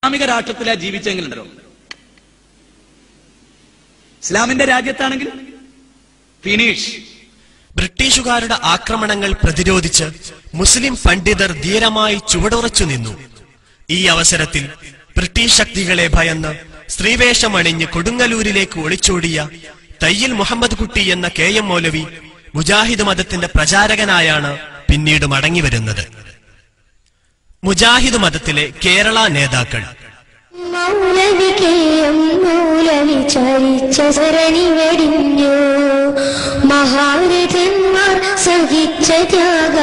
ഇസ്ലാമിക രാഷ്ട്രത്തിലാ ജീവിച്ചെങ്കിലുണ്ടല്ലോ. ഇസ്ലാമിന്റെ രാജ്യത്താണെങ്കിൽ ഫിനിഷ്. ബ്രിട്ടീഷുകാരുടെ ആക്രമണങ്ങൾ പ്രതിരോധിച്ച് മുസ്ലിം പണ്ഡിതർ ധീരമായി ചുവടുറച്ചു നിന്നു. ഈ അവസരത്തിൽ ബ്രിട്ടീഷ് ശക്തികളെ ഭയന്ന് സ്ത്രീവേഷമണിഞ്ഞ് കൊടുങ്ങല്ലൂരിലേക്ക് ഒളിച്ചോടിയ തയ്യിൽ മുഹമ്മദ് കുട്ടി എന്ന KM മൗലവി മുജാഹിദ് മതത്തിന്റെ പ്രചാരകനായാണ് പിന്നീട് മടങ്ങിവരുന്നത്. മുജാഹിദ് മതത്തിലെ കേരള നേതാക്കൾ മൗലവി KM മൗലവി ചരിച്ച സരണി വെടിഞ്ഞു. മഹാരഥന്മാർ സഹിച്ച ത്യാഗ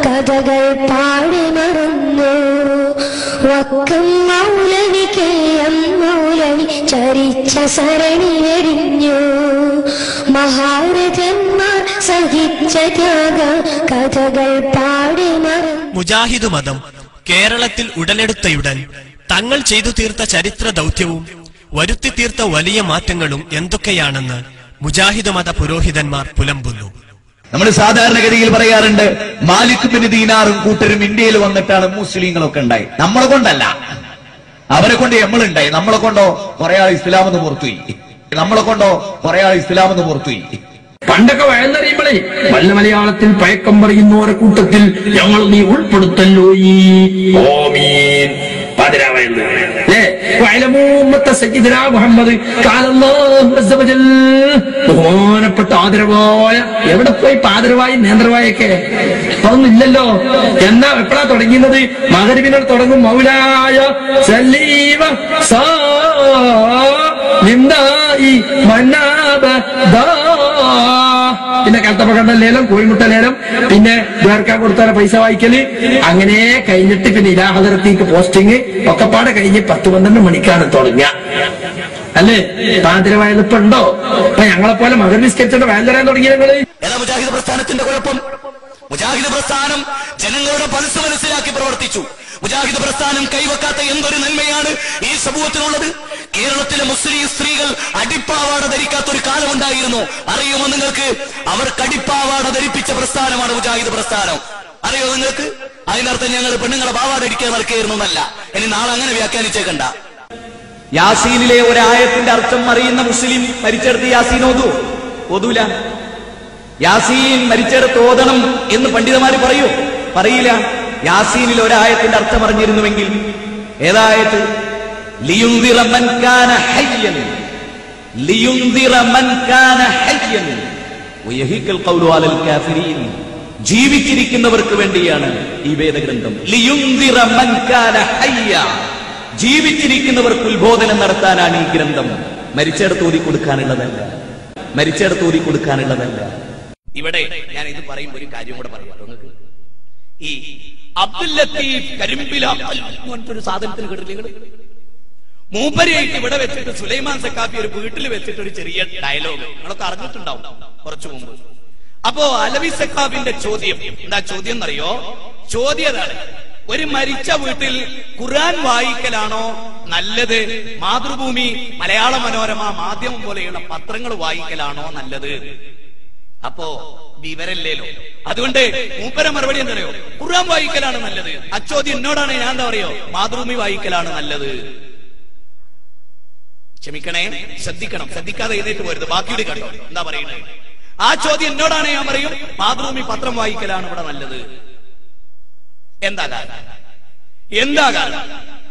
കഥകൾ പാടി മറന്നു. വക്കം മൗലവി KM മൗലവി ചരിച്ച സരണി വെടിഞ്ഞു. മഹാരഥന്മാർ സഹിച്ച ത്യാഗ കഥകൾ പാടി മറന്നു. മുജാഹിദ് മതം കേരളത്തിൽ ഉടലെടുത്തയുടൻ തങ്ങൾ ചെയ്തു തീർത്ത ചരിത്ര ദൗത്യവും വരുത്തി തീർത്ത വലിയ മാറ്റങ്ങളും എന്തൊക്കെയാണെന്ന് മുജാഹിദ് മത പുരോഹിതന്മാർ പുലമ്പുന്നു. നമ്മൾ സാധാരണഗതിയിൽ പറയാറുണ്ട്, മാലിക് ബിൻ ദീനാറും കൂട്ടരും ഇന്ത്യയിൽ വന്നിട്ടാണ് മുസ്ലിങ്ങളൊക്കെ ഉണ്ടായി. നമ്മളെ കൊണ്ടല്ല, അവരെ കൊണ്ട് നമ്മളുണ്ടായി. നമ്മളെ കൊണ്ടോ കുറെ ആൾ ഇസ്ലാമെന്ന് പുറത്തുപോയി. നമ്മളെ കൊണ്ടോ കുറെ ആൾ ഇസ്ലാമെന്ന് പുറത്തുപോയി. പണ്ടൊക്കെ വയന്നറിയുമ്പോഴേ വല്ല മലയാളത്തിൽ പഴക്കം പറയുന്നവരെ കൂട്ടത്തിൽ ഞങ്ങൾ നീ ഉൾപ്പെടുത്തല്ലോ. ഈ ഓമീൻ പാതിരാവയന്ന് മുഹമ്മദ് ബഹുമാനപ്പെട്ട ആദരവായ, എവിടെ പോയി പാതിരവായി നേന്ത്രവായൊക്കെ അതൊന്നും ഇല്ലല്ലോ. എന്നാ എപ്പോഴാ തുടങ്ങിയത്? മഗ്‌രിബിനോട് തുടങ്ങും. മൗലായ സലീമ സാ നിന്ദായി മനാബ ദാ. പിന്നെ കൽത്തപ്പക്കണ്ട ലേലം, കോഴിമുട്ട ലേലം, പിന്നെ ദ്വാരക്കാൻ കൊടുത്താൽ പൈസ വായിക്കല്, അങ്ങനെ കഴിഞ്ഞിട്ട് പിന്നെ ഇലാഹദറത്തേക്ക് പോസ്റ്റിങ് ഒക്കെപ്പാടെ കഴിഞ്ഞ് 10-12 മണിക്കാണ് തുടങ്ങുക. അല്ലേ? പാതിരവായത് ഇപ്പൊ ഉണ്ടോ? അപ്പൊ ഞങ്ങളെ പോലെ മകൻ നിസ്കരിച്ചിട്ട് വയൽ തരാൻ തുടങ്ങിയ ഞങ്ങള്. ഏതാ മുജാഹിദ് പ്രസ്ഥാനത്തിന്റെ കുഴപ്പം? മുജാഹിദ് പ്രസ്ഥാനം ജനങ്ങളുടെ മനസ്സ് മനസ്സിലാക്കി പ്രവർത്തിച്ചു. മുജാഹിദ് പ്രസ്ഥാനം കൈവക്കാത്ത എന്തൊരു നന്മയാണ് ഈ സമൂഹത്തിനുള്ളത്. കേരളത്തിലെ മുസ്ലിം സ്ത്രീകൾ അടിപ്പാവാട ധരിക്കാത്തൊരു കാലമുണ്ടായിരുന്നു. അറിയുമോ നിങ്ങൾക്ക്? അവർക്ക് അടിപ്പാവാട ധരിപ്പിച്ച പ്രസ്ഥാനമാണ് മുജാഹിദ് പ്രസ്ഥാനം. അറിയോ നിങ്ങൾക്ക്? അതിനർത്ഥം ഞങ്ങൾ പെണ്ണുങ്ങളെ പാവാട അടിക്കാൻ നടക്കുകയായിരുന്നു എന്നല്ല. ഇനി നാളെ അങ്ങനെ വ്യാഖ്യാനിച്ചേക്കണ്ട. യാസീനിലെ ഒരായത്തിന്റെ അർത്ഥം അറിയുന്ന മുസ്ലിം മരിച്ചെടുത്ത് യാസീൻ ഓതൂല. യാസീൻ മരിച്ചെടുത്ത് ഓതണം എന്ന് പണ്ഡിതന്മാര് പറയൂ? പറയില്ല. യാസീനിൽ ഒരായത്തിന്റെ അർത്ഥം അറിഞ്ഞിരുന്നുവെങ്കിൽ ഏതായത്? ലിയുൻദിറ മൻ കാന ഹയ്യൻ, ലിയുൻദിറ മൻ കാന ഹയ്യൻ വയഹിഖൽ ഖൗലു അലൽ കാഫിരീൻ. ജീവിച്ചിരിക്കുന്നവർക്ക് വേണ്ടിയാണ് ഈ വേദഗ്രന്ഥം. ലിയുൻദിറ മൻ കാന ഹയ്യ, ജീവിച്ചിരിക്കുന്നവർക്ക് ഉത്ബോധനം നടത്താനാണ് ഈ ഗ്രന്ഥം. മരിച്ചെടുത്ത് ഓതി കൊടുക്കാനുള്ളതല്ല, മരിച്ചെടുത്ത് ഓതി കൊടുക്കാനുള്ളതല്ല. ഇവിടെ ഞാൻ ഇത് പറയുമ്പോൾ ഒരു കാര്യം കൂടെ പറയാം. ഈ അബ്ദുൽ ലത്തീഫ് കരിമ്പിലാക്കൽ ഒരു സാധനത്തിന് കേട്ടില്ലേ? മൂപ്പരിയായിട്ട് ഇവിടെ വെച്ചിട്ട് സുലൈമാൻ സക്കാഫി ഒരു വീട്ടിൽ വെച്ചിട്ട് ഒരു ചെറിയ ഡയലോഗ് നിങ്ങളൊക്കെ അറിഞ്ഞിട്ടുണ്ടാവും കുറച്ചു മുമ്പ്. അപ്പോ അലവി സക്കാഫിന്റെ ചോദ്യം എന്താ? ചോദ്യം എന്നറിയോ? ചോദ്യം അതാണ്, ഒരു മരിച്ച വീട്ടിൽ ഖുർആൻ വായിക്കലാണോ നല്ലത്, മാതൃഭൂമി, മലയാള മനോരമ, മാധ്യമം പോലെയുള്ള പത്രങ്ങൾ വായിക്കലാണോ നല്ലത്? അപ്പോ വിവരല്ലേലോ. അതുകൊണ്ട് മൂപ്പര മറുപടി എന്തറിയോ? ഖുർആൻ വായിക്കലാണ് നല്ലത്. അച്ചോദ്യം എന്നോടാണ്, ഞാൻ എന്താ പറയോ? മാതൃഭൂമി വായിക്കലാണ് നല്ലത്. ക്ഷമിക്കണേ, ശ്രദ്ധിക്കണം, ശ്രദ്ധിക്കാതെ എഴുന്നേറ്റ് പോരുത്. ബാക്കിയുടെ കണ്ടോ എന്താ പറയുന്നത്? ആ ചോദ്യം എന്നോടാണ്, ഞാൻ പറയും മാതൃഭൂമി പത്രം വായിക്കലാണ് ഇവിടെ നല്ലത്. എന്താ കാരണം? എന്താ കാരണം?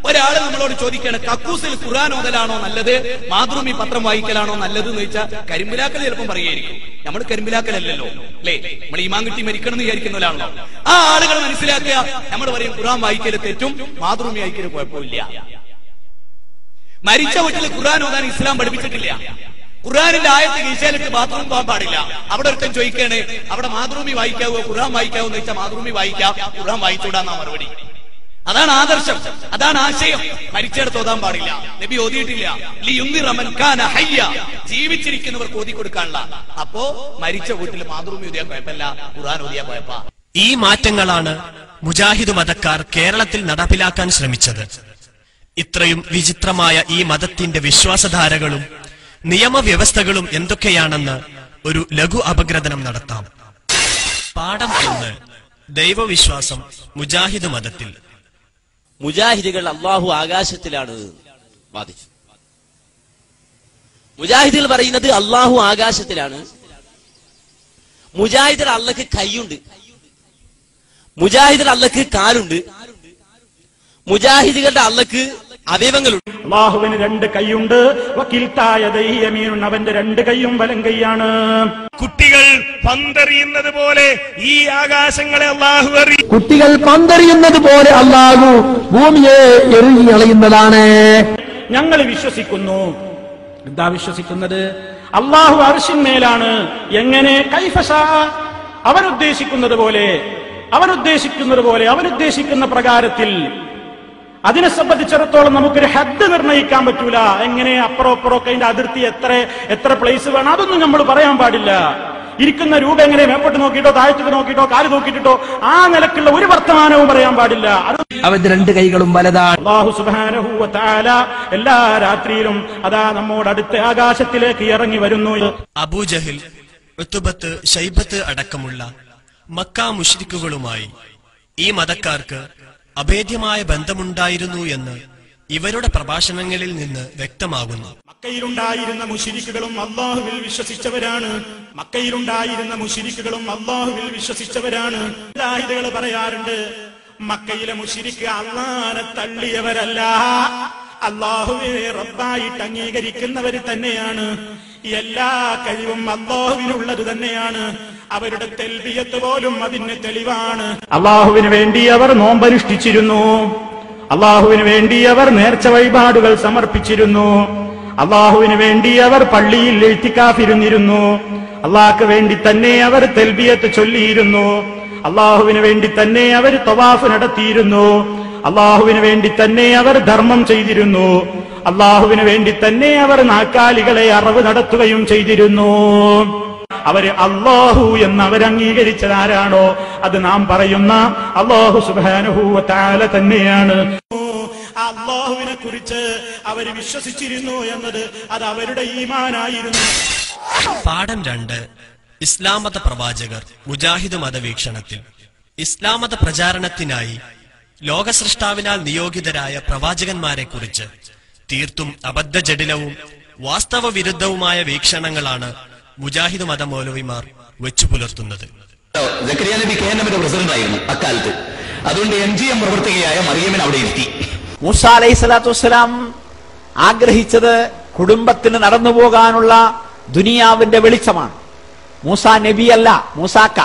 ഒരാള് നമ്മളോട് ചോദിക്കാണ്, കക്കൂസിൽ ഖുർആൻ ഓതലാണോ നല്ലത്, മാതൃഭൂമി പത്രം വായിക്കലാണോ നല്ലത് എന്ന് ചോദിച്ചാൽ കരിമ്പിലാക്കൽ ചിലപ്പം പറയുമായിരിക്കും. നമ്മൾ കരിമ്പിലാക്കലല്ലോ അല്ലേ? നമ്മൾ ഈമാൻ കിട്ടി മരിക്കണം എന്ന് വിചാരിക്കുന്നവരാണല്ലോ. ആ ആളുകൾ മനസ്സിലാക്കുക, നമ്മൾ പറയും ഖുർആൻ വായിക്കല് തെറ്റും, മാതൃഭൂമി വായിക്കല് കുഴപ്പമില്ല. മരിച്ച വീട്ടിൽ ഖുർആൻ ഓതാൻ ഇസ്ലാം പഠിപ്പിച്ചിട്ടില്ല. ഖുർആനിന്റെ ആയത്ത് കീശയിലിട്ട് ബാത്റൂം പോകാൻ പാടില്ല. അവിടെ ഒരുത്തൻ ചോദിക്കാണ്, അവിടെ മാതൃഭൂമി വായിക്കാവോ ഖുർആൻ വായിക്കാവോ എന്ന് ചോദിച്ചാൽ മാതൃഭൂമി വായിക്കാം, ഖുർആൻ വായിച്ചൂടാന്നാ മറുപടി. അതാണ് ആദർശം, അതാണ് ആശയം. മരിച്ചെടുത്ത് ഓതാൻ പാടില്ല, നബി ഓതിയിട്ടില്ല. ലിയുൻദിറ മൻ കാന ഹയ്യ, ജീവിച്ചിരിക്കുന്നവർക്ക് ഓതി കൊടുക്കാനുള്ള. അപ്പോ മരിച്ച വീട്ടിൽ മാതൃഭൂമി ഓതിയാ കുഴപ്പമില്ല, ഖുർആൻ ഓതിയാ കുഴപ്പ. ഈ മാറ്റങ്ങളാണ് മുജാഹിദ് മതക്കാർ കേരളത്തിൽ നടപ്പിലാക്കാൻ ശ്രമിച്ചത്. ഇത്രയും വിചിത്രമായ ഈ മതത്തിന്റെ വിശ്വാസധാരകളും നിയമവ്യവസ്ഥകളും എന്തൊക്കെയാണെന്ന് ഒരു ലഘു അപഗ്രഥനം നടത്താം. പാഠം 1. ദൈവവിശ്വാസം മുജാഹിദ് മതത്തിൽ. മുജാഹിദുകൾ അള്ളാഹു ആകാശത്തിലാണ് വാദിച്ചു. മുജാഹിദുകൾ പറയുന്നത് അള്ളാഹു ആകാശത്തിലാണ്. മുജാഹിദുകൾ അള്ളക്ക് കൈയുണ്ട്, മുജാഹിദുകൾ അള്ളക്ക് കാലുണ്ട്, മുജാഹിദുകളുടെ അള്ളക്ക് അവയവങ്ങളുണ്ട്. അള്ളാഹുവിന് 2 കൈയുണ്ട്. അവന്റെ 2 കൈയും വലം കൈയാണ്. കുട്ടികൾ പന്തെറിയുന്നത് പോലെ ഈ ആകാശങ്ങളെ അള്ളാഹു എറിയും. കുട്ടികൾ പന്തെറിയുന്നത് പോലെ അള്ളാഹു ഭൂമിയെ എറിഞ്ഞു കളയുന്നതാണ്. ഞങ്ങൾ വിശ്വസിക്കുന്നു. എന്താ വിശ്വസിക്കുന്നത്? അള്ളാഹു അർശിന്മേലാണ്. എങ്ങനെ? കൈഫശാ, അവനുദ്ദേശിക്കുന്നത് പോലെ, അവനുദ്ദേശിക്കുന്ന പ്രകാരത്തിൽ. അതിനെ സംബന്ധിച്ചിടത്തോളം നമുക്കൊരു ഹദ് നിർണ്ണയിക്കാൻ പറ്റൂല. എങ്ങനെ അപ്പുറമൊക്കെ അതിന്റെ അതിർത്തി എത്ര പ്ലേസ് വേണം അതൊന്നും നമ്മൾ പറയാൻ പാടില്ല. ഇരിക്കുന്ന രൂപ എങ്ങനെ മേപ്പോട്ട് നോക്കിയിട്ടോ താഴത്തേക്ക് നോക്കിയിട്ടോ കാല് നോക്കിയിട്ടോ ആ നിലക്കുള്ള ഒരു വർത്തമാനവും പറയാൻ പാടില്ല. അവന്റെ 2 കൈകളും വലതാണ്. അല്ലാഹു സുബ്ഹാനഹു വ തആല എല്ലാ രാത്രിയിലും അതാ നമ്മോട് അടുത്ത ആകാശത്തിലേക്ക് ഇറങ്ങി വരുന്നു. അബൂജഹിൽ, ഉത്ബത്ത്, ശൈബത്ത് അടക്കമുള്ള മക്ക മുശ്രിക്കുകളുമായി ഈ മതക്കാർക്ക് അഭേദ്യമായ ബന്ധമുണ്ടായിരുന്നു എന്ന് ഇവരുടെ പ്രഭാഷണങ്ങളിൽ നിന്ന് വ്യക്തമാകുന്നു. മക്കയിലുണ്ടായിരുന്ന മുശ്രിക്കുകളും അല്ലാഹുവിൽ വിശ്വസിച്ചവരാണ്. മുജാഹിദുകൾ പറയാറുണ്ട്, മക്കയിലെ മുശ്രിക്ക് അല്ലാഹനെ തള്ളിയവരല്ല, അല്ലാഹുവിനെ റബ്ബായിട്ട് അംഗീകരിക്കുന്നവർ തന്നെയാണ്. എല്ലാ കഴിവും അല്ലാഹുവിനുള്ളത് തന്നെയാണ്. അവരുടെ തൽബിയത്ത് പോലും അതിന് തെളിവാണ്. അല്ലാഹുവിന് വേണ്ടി അവർ നോമ്പനുഷ്ഠിച്ചിരുന്നു, അല്ലാഹുവിന് വേണ്ടി അവർ നേർച്ച വഴിപാടുകൾ സമർപ്പിച്ചിരുന്നു, അല്ലാഹുവിന് വേണ്ടി അവർ പള്ളിയിൽ ഇഴ്തികാഫിരുന്നിരുന്നു, അല്ലാഹുവിന് വേണ്ടി തന്നെ അവർ തൽബിയത്ത് ചൊല്ലിയിരുന്നു, അല്ലാഹുവിന് വേണ്ടി തന്നെ അവർ തവാഫ് നടത്തിയിരുന്നു, അല്ലാഹുവിന് വേണ്ടി തന്നെ അവർ ധർമ്മം ചെയ്തിരുന്നു, അല്ലാഹുവിന് വേണ്ടി തന്നെ അവർ നാക്കാലികളെ അറവ് നടത്തുകയും ചെയ്തിരുന്നു. അവര് അല്ലാഹു എന്ന് അവരംഗീകരിച്ചതാരാണോ അത് നാം പറയുന്ന അല്ലാഹു സുബ്ഹാനഹു വ തആല തന്നെയാണ്. അല്ലാഹുവിനെ കുറിച്ച് അവര് വിശ്വസിച്ചിരുന്നു എന്നത് അത് അവരുടെ ഈമാനായിരുന്നു. പാഠം 2. ഇസ്ലാം മത പ്രവാചകർ മുജാഹിദ് മതവീക്ഷണത്തിൽ. ഇസ്ലാം മത പ്രചാരണത്തിനായി ലോകസൃഷ്ടാവിനാൽ നിയോഗിതരായ പ്രവാചകന്മാരെ കുറിച്ച് തീർത്തും അബദ്ധജടിലവും വാസ്തവ വിരുദ്ധവുമായ വീക്ഷണങ്ങളാണ് മുജാഹിദ് മത മൗലവിമാർ വെച്ചു പുലർത്തുന്നത്. സക്കരിയ നബി KNMന്റെ പ്രസിഡന്റ് ആയിരുന്നു അക്കാലത്ത്. അതുകൊണ്ട് MGM പ്രവർത്തകയായ മറിയമിനെ അവിടെ ഇരുത്തി. മൂസ അലൈഹി സ്വലാത്തു വസ്സലാം ആഗ്രഹിച്ചത് കുടുംബത്തിന് നടന്നു പോകാനുള്ള ദുനിയാവിന്റെ വെളിച്ചമാണ്. മൂസ നബിയല്ല, മൂസാക്ക.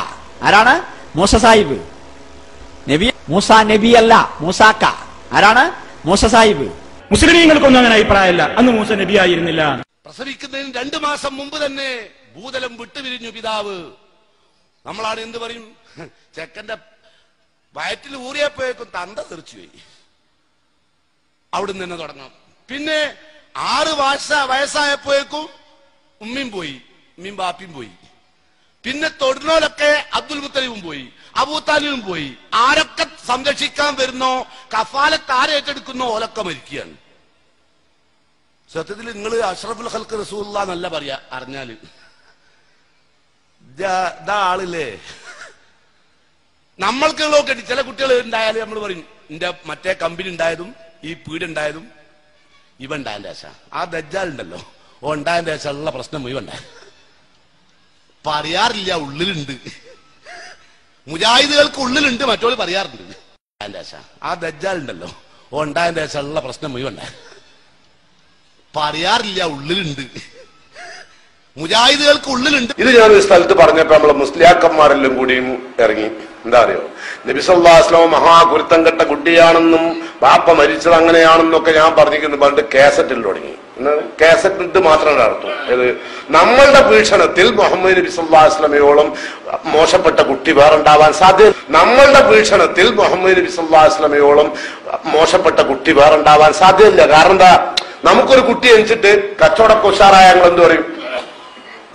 ആരാണ്? മൂസ സാഹിബ്. നബി മൂസ നബിയല്ല, മൂസാക്ക. ആരാണ്? മൂസ സാഹിബ്. മുസ്ലിമീങ്ങൾക്കൊന്നും അങ്ങനെ അഭിപ്രായമല്ല. അന്ന് മൂസ നബിയായിരുന്നില്ല. പ്രസവിക്കുന്നതിന് 2 മാസം മുമ്പ് തന്നെ ഭൂതലം വിട്ടുപിരിഞ്ഞു പിതാവ്. നമ്മളാണ് എന്ത് പറയും? ചെക്കന്റെ വയറ്റിൽ ഊറിയപ്പോഴേക്കും തന്ത തെറിച്ചുപോയി. അവിടുന്ന് തന്നെ തുടങ്ങാം. പിന്നെ 6 വയസ്സായപ്പോഴേക്കും ഉമ്മയും പോയി, ഉമ്മയും ബാപ്പിയും പോയി. പിന്നെ തൊടുന്നോലൊക്കെ അബ്ദുൽ മുത്തലിബും പോയി, അബൂതാലിബും പോയി. ആരൊക്കെ സംരക്ഷിക്കാൻ വരുന്നോ, കഫാലത്ത് ആരേറ്റെടുക്കുന്നോ ഓലൊക്കെ മരിക്കുകയാണ്. സത്യത്തിൽ നിങ്ങൾ അഷ്റഫുൽ ഖൽഖ് റസൂലുള്ളാഹി എന്നല്ല പറയാ. അറിഞ്ഞാല് ആളില്ലേ നമ്മൾക്കുള്ളതൊക്കെ ചില കുട്ടികൾ ഉണ്ടായാലും നമ്മൾ പറയും എന്റെ മറ്റേ കമ്പനി ഉണ്ടായതും ഈ പീടുണ്ടായതും ഇവ ഉണ്ടായതിന്റെ ശേഷം ആ ദജ്ജാൽ ഉണ്ടല്ലോ ഓ ഉണ്ടായതിന്റെ ശേഷമുള്ള പ്രശ്നം മുഴുവൻ ഉണ്ടായി. പറയാറില്ല, ഉള്ളിലുണ്ട്. മുജാഹിദുകൾക്ക് ഉള്ളിലുണ്ട്, മറ്റോള് പറയാറുണ്ട്. അതിന്റെ ശേഷം ആ ദജ്ജാൽ ഉണ്ടല്ലോ ഓ ഉണ്ടായതിന്റെ ശേഷമുള്ള പ്രശ്നം മുഴുവൻ ഉണ്ടായി. പറയാറില്ല, ഉള്ളിലുണ്ട്. മുജാഹിദുകൾക്ക് ഉള്ളിലുണ്ട്. ഇത് ഞാനൊരു സ്ഥലത്ത് പറഞ്ഞപ്പോ നമ്മളെ മുസ്ലിയാക്കന്മാരെല്ലാം കൂടിയും ഇറങ്ങി. എന്താ അറിയോ, നബി സല്ലല്ലാഹു അലൈഹി വസല്ലം മഹാകുരുത്തം കെട്ട കുട്ടിയാണെന്നും ബാപ്പ മരിച്ചത് അങ്ങനെയാണെന്നൊക്കെ ഞാൻ പറഞ്ഞിരിക്കുന്നു. പറഞ്ഞിട്ട് കാസറ്റിൽ തുടങ്ങി. കാസറ്റ് മാത്രം നടത്തും. ഇത് നമ്മളുടെ വീക്ഷണത്തിൽ മുഹമ്മദ് നബി സല്ലല്ലാഹു അലൈഹി വസല്ലമയോളം മോശപ്പെട്ട കുട്ടി വേറെ ഉണ്ടാവാൻ സാധ്യത. നമ്മളുടെ വീക്ഷണത്തിൽ മുഹമ്മദ് നബി സല്ലല്ലാഹു അലൈഹി വസല്ലമയോളം മോശപ്പെട്ട കുട്ടി വേറെ ഉണ്ടാവാൻ സാധ്യതയില്ല. കാരണം എന്താ, നമുക്കൊരു കുട്ടി ജനിച്ചിട്ട് കച്ചവടമൊക്കെ ഉഷാറായ ഞങ്ങൾ എന്ത് പറയും?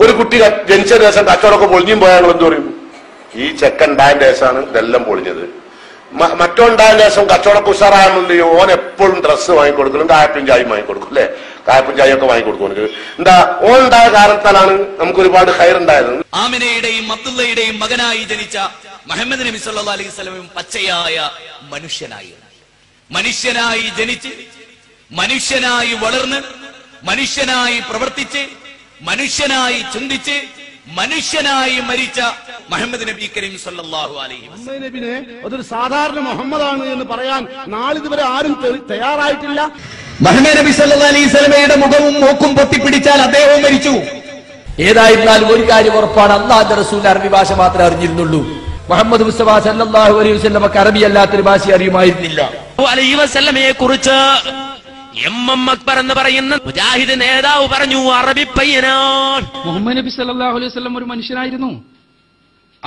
ഒരു കുട്ടി ജനിച്ച ദിവസം കച്ചവടമൊക്കെ പൊളിഞ്ഞും പോയാൽ ഞങ്ങൾ എന്ത് പറയും? ഈ ചെക്കൻ ഉണ്ടായതിന്റെ ശേഷമാണ് ഇതെല്ലാം പൊളിഞ്ഞത്. മറ്റോണ്ടായതിന്റെ ശേഷം കച്ചവടമൊക്കെ ഉഷാറായെന്നുണ്ട് ഓൻ എപ്പോഴും ഡ്രസ്സ് വാങ്ങിക്കൊടുക്കലും കായപ്പും ചായയും വാങ്ങിക്കൊടുക്കും അല്ലെ, കായപ്പും ചായ ഒക്കെ വാങ്ങിക്കൊടുക്കും. എന്താ, ഓൻ ഉണ്ടായ കാരണത്താലാണ് നമുക്ക് ഒരുപാട് ഹൈർ ഉണ്ടായത്. ആമിനയുടെയും അബ്ദുള്ളയുടെയും മകനായി ജനിച്ച മുഹമ്മദ് നബി സല്ലല്ലാഹു അലൈഹി വസല്ലം പച്ചയായ മനുഷ്യനായി. മനുഷ്യനായി ജനിച്ച്, മനുഷ്യനായി വളർന്ന്, മനുഷ്യനായി പ്രവർത്തിച്ച്, മനുഷ്യനായി ചിന്തിച്ച്, മനുഷ്യനായി മരിച്ച മുഹമ്മദ് നബി കരീം സല്ലല്ലാഹു അലൈഹി വസല്ലം. മുഹമ്മദ് നബിനെ അതൊരു സാധാരണ മുഹമ്മദാണ് എന്ന് പറയാൻ നാളിതുവരെ ആരും തയ്യാറായിട്ടില്ല. മുഹമ്മദ് നബി സല്ലല്ലാഹു അലൈഹി വസല്ലമയുടെ മുഖവും മൂക്കും പൊട്ടിപ്പിടിച്ചാൽ അദ്ദേഹവും മരിച്ചു. ഏതായിരുന്നാലും ഒരു കാര്യം ഉറപ്പാണ്, അല്ലാഹുവിന്റെ റസൂൽ അറബി ഭാഷ മാത്രമേ അറിഞ്ഞിരുന്നുള്ളൂ. മുഹമ്മദ് മുസ്തഫ സല്ലല്ലാഹു അലൈഹി വസല്ലമക്ക് അറബി അല്ലാത്തൊരു ഭാഷ അറിയുമായിരുന്നില്ല. അലൈഹി വസല്ലമയെ കുറിച്ച് എം അക്ബർ എന്ന് പറയുന്ന മുജാഹിദ് നേതാവ് പറഞ്ഞു, അറബി പയ്യനാണ്. മുഹമ്മദ് നബി സല്ലല്ലാഹു അലൈഹി വസല്ലം ഒരു മനുഷ്യനായിരുന്നു.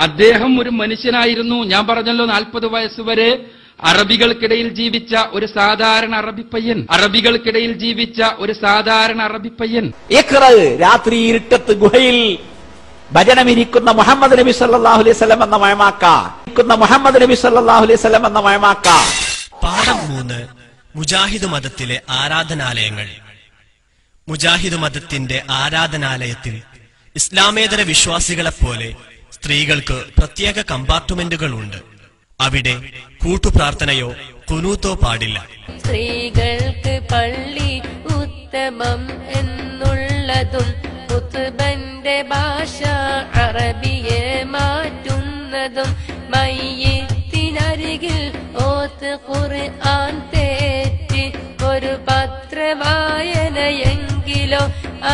അദ്ദേഹം ഒരു മനുഷ്യനായിരുന്നു. ഞാൻ പറഞ്ഞല്ലോ 40 വയസ്സ് വരെ അറബികൾക്കിടയിൽ ജീവിച്ച ഒരു സാധാരണ അറബിപ്പയ്യൻ. അറബികൾക്കിടയിൽ ജീവിച്ച ഒരു സാധാരണ അറബിപ്പയ്യൻ. രാത്രി ഇരുട്ടത്ത് ഗുഹയിൽ ഭജനമിരിക്കുന്ന മുഹമ്മദ് നബി സല്ലല്ലാഹു അലൈഹി വസല്ലം എന്ന മഴമാക്ക. മുഹമ്മദ് നബി സല്ലല്ലാഹു അലൈഹി വസല്ലം എന്ന മഴമാക്ക. പാഠം 3. മുജാഹിദ് മതത്തിലെ ആരാധനാലയങ്ങൾ. മുജാഹിദ് മതത്തിന്റെ ആരാധനാലയത്തിൽ ഇസ്ലാമേതര വിശ്വാസികളെപ്പോലെ സ്ത്രീകൾക്ക് പ്രത്യേക കമ്പാർട്ട്മെന്റുകളുണ്ട്. അവിടെ കൂട്ടുപ്രാർത്ഥനയോ കുനൂത്തോ പാടില്ല. സ്ത്രീകൾക്ക് പള്ളി ഉത്തമം എന്നുള്ളതും ഖുത്ബന്റെ ഭാഷ അറബിയെ മാറ്റുന്നതും മയ്യിത്തിനരികിൽ ഓത്ത് ഖുർആൻ തെറ്റി ഒരു പത്രവായനയെങ്കിലോ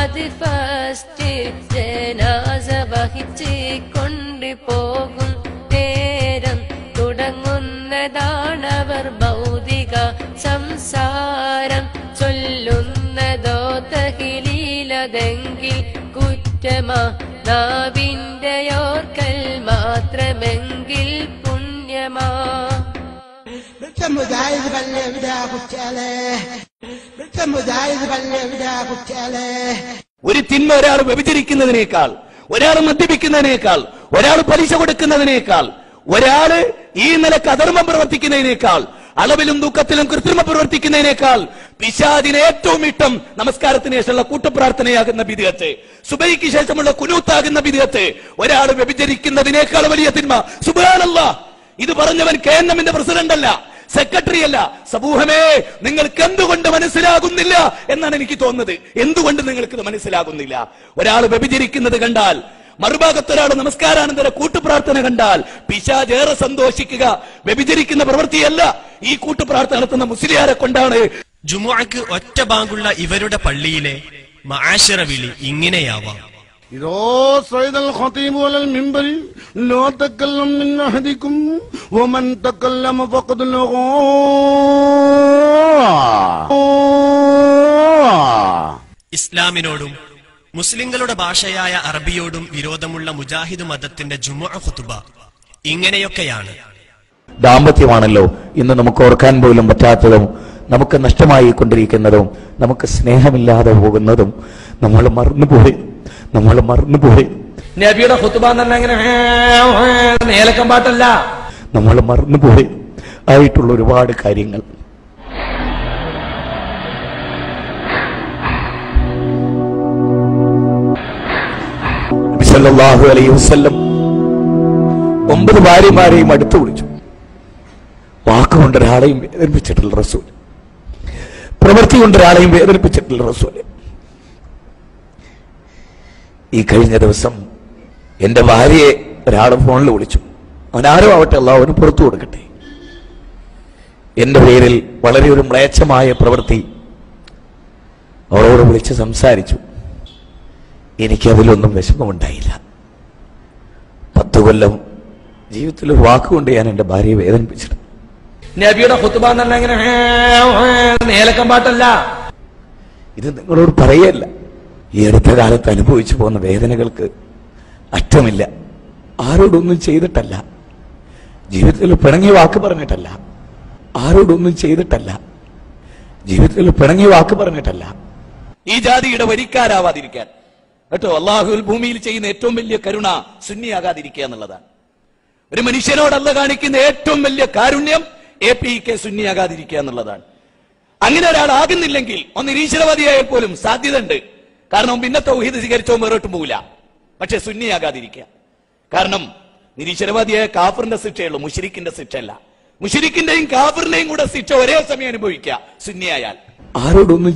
അത് ഫസ്റ്റ് ജനാസ വഹിച്ച് കൊണ്ടുപോകും നേരം തുടങ്ങുന്നതാണവർ ഭൗതിക സംസാരം. ചൊല്ലുന്നതോ തഹ്ലീലതെങ്കിൽ കുറ്റമാ, നാവിന്റെയോർക്കൽ മാത്രമെങ്കിൽ പുണ്യമാ. ഒരു തിന്മ ഒരാൾ വ്യഭിചരിക്കുന്നതിനേക്കാൾ, ഒരാൾ മദ്യപിക്കുന്നതിനേക്കാൾ, ഒരാൾ പലിശ കൊടുക്കുന്നതിനേക്കാൾ, ഒരാള് ഈ നിലക്ക് അധർമ്മം പ്രവർത്തിക്കുന്നതിനേക്കാൾ, അളവിലും ദുഃഖത്തിലും കൃത്രിമം പ്രവർത്തിക്കുന്നതിനേക്കാൾ പിശാചിന് ഏറ്റവും ഇഷ്ടം നമസ്കാരത്തിന് ശേഷമുള്ള കൂട്ടുപ്രാർത്ഥനയാകുന്ന ബിദ്അത്ത്, സുബഹിക്ക് ശേഷമുള്ള കുനൂത്താകുന്ന ബിദ്അത്ത്. ഒരാൾ വ്യഭിചരിക്കുന്നതിനേക്കാൾ വലിയ തിന്മ. സുബ്ഹാനല്ലാഹ്, ഇത് പറഞ്ഞവൻ KNM പ്രസിഡന്റ് അല്ല, സെക്രട്ടറി അല്ല. സമൂഹമേ, നിങ്ങൾക്ക് എന്തുകൊണ്ട് മനസ്സിലാകുന്നില്ല എന്നാണ് എനിക്ക് തോന്നുന്നത്. എന്തുകൊണ്ട് നിങ്ങൾക്ക് ഇത് മനസ്സിലാകുന്നില്ല? ഒരാൾ വ്യഭിചരിക്കുന്നത് കണ്ടാൽ, മറുഭാഗത്തൊരാൾ നമസ്കാരാനന്തര കൂട്ടുപ്രാർത്ഥന കണ്ടാൽ പിശാച് ഏറെ സന്തോഷിക്കുക. വ്യഭിചരിക്കുന്ന പ്രവൃത്തിയല്ല, ഈ കൂട്ടുപ്രാർത്ഥന നടത്തുന്ന മുസ്ലിയാരെ കൊണ്ടാണ്. ജുമുഅക്ക് ഒറ്റ ബാങ്കുള്ള ഇവരുടെ പള്ളിയിലെ മആശിറ വിളി ഇങ്ങനെയാവാം. إذا صعد الخطيب على المنبر لا تكلم من أحدكم ومن تكلم فقد لغى. ഇസ്ലാമിനോടും മുസ്ലിങ്ങളുടെ ഭാഷയായ അറബിയോടും വിരോധമുള്ള മുജാഹിദ് മതത്തിന്റെ ജുമുഅ ഖുതുബ ഇങ്ങനെയൊക്കെയാണ്. ദാമ്പത്യമാണല്ലോ ഇന്ന് നമുക്ക് ഓർക്കാൻ പോലും പറ്റാത്തതും, നമുക്ക് നഷ്ടമായി കൊണ്ടിരിക്കുന്നതും, നമുക്ക് സ്നേഹമില്ലാതെ പോകുന്നതും. നമ്മൾ മറന്നുപോയി. നബിയുടെ ഖുതുബ എന്ന് അങ്ങനെ നേലക്കം പാട്ടല്ല. നമ്മൾ മറന്നുപോയി ആയിട്ടുള്ള ഒരുപാട് കാര്യങ്ങൾ. നബി സല്ലല്ലാഹു അലൈഹി വസല്ലം 9 ഭാര്യമാരെയും അടുത്ത് വിളിച്ചു. വാക്കുകൊണ്ട് ഒരാളെയും വേദനിപ്പിച്ചിട്ടുള്ള റസൂൽ, പ്രവൃത്തി കൊണ്ട് ഒരാളെയും വേദനിപ്പിച്ചിട്ടുള്ള റസൂൽ. ഈ കഴിഞ്ഞ ദിവസം എന്റെ ഭാര്യയെ ഒരാൾ ഫോണിൽ വിളിച്ചു. അവനാരോ ആവട്ടെ, അല്ലാഹുവിന് പുറത്തു കൊടുക്കട്ടെ. എന്റെ പേരിൽ വളരെ ഒരു മ്ലേച്ഛമായ പ്രവൃത്തി അവളോട് വിളിച്ച് സംസാരിച്ചു. എനിക്കതിലൊന്നും വിഷമമുണ്ടായില്ല. 10 കൊല്ലം ജീവിതത്തിൽ ഒരു വാക്കുകൊണ്ട് ഞാൻ എന്റെ ഭാര്യയെ വേദനിപ്പിച്ചിട്ടുണ്ട്. നബിയുടെ ഖുതുബ എന്ന് അങ്ങനെ നേലക്കം പാട്ടല്ല. ഇത് നിങ്ങളോട് പറയല്ല. ഈ അടുത്ത കാലത്ത് അനുഭവിച്ചു പോകുന്ന വേദനകൾക്ക് അറ്റമില്ല. ആരോടൊന്നും ചെയ്തിട്ടല്ല, ജീവിതത്തിൽ പിണങ്ങിയ വാക്ക് പറഞ്ഞിട്ടല്ല, ആരോടൊന്നും ചെയ്തിട്ടല്ല, ജീവിതത്തിൽ പിണങ്ങിയ വാക്ക് പറഞ്ഞിട്ടല്ല. ഈ ജാതിയുടെ വരിക്കാരാവാതിരിക്കാൻ കേട്ടോ, അള്ളാഹുൽ ഭൂമിയിൽ ചെയ്യുന്ന ഏറ്റവും വലിയ കരുണ സുന്നിയാകാതിരിക്കുക എന്നുള്ളതാണ്. ഒരു മനുഷ്യനോട് അല്ല കാണിക്കുന്ന ഏറ്റവും വലിയ കാരുണ്യം APK സുന്നിയാകാതിരിക്കുക എന്നുള്ളതാണ്. അങ്ങനെ ഒരാളാകുന്നില്ലെങ്കിൽ ഒന്ന് നിരീശ്വരവാദിയായാൽ പോലും സാധ്യത ഉണ്ട്. കാരണം പിന്നെ തൗഹീദ് സ്വീകരിച്ചോ വേറോട്ടും പോകില്ല. പക്ഷെ സുന്നിയാകാതിരിക്കുക. കാരണം നിരീശ്വരവാദിയായ കാഫറിന്റെ ശിക്ഷയുള്ളൂ, മുശ്രിക്കിന്റെ ശിക്ഷയല്ല. മുശ്രിക്കിന്റെയും കാഫിറിന്റെയും കൂടെ ശിക്ഷ ഒരേ സമയം അനുഭവിക്കുക സുന്നിയായാൽ. ആരോടൊന്നും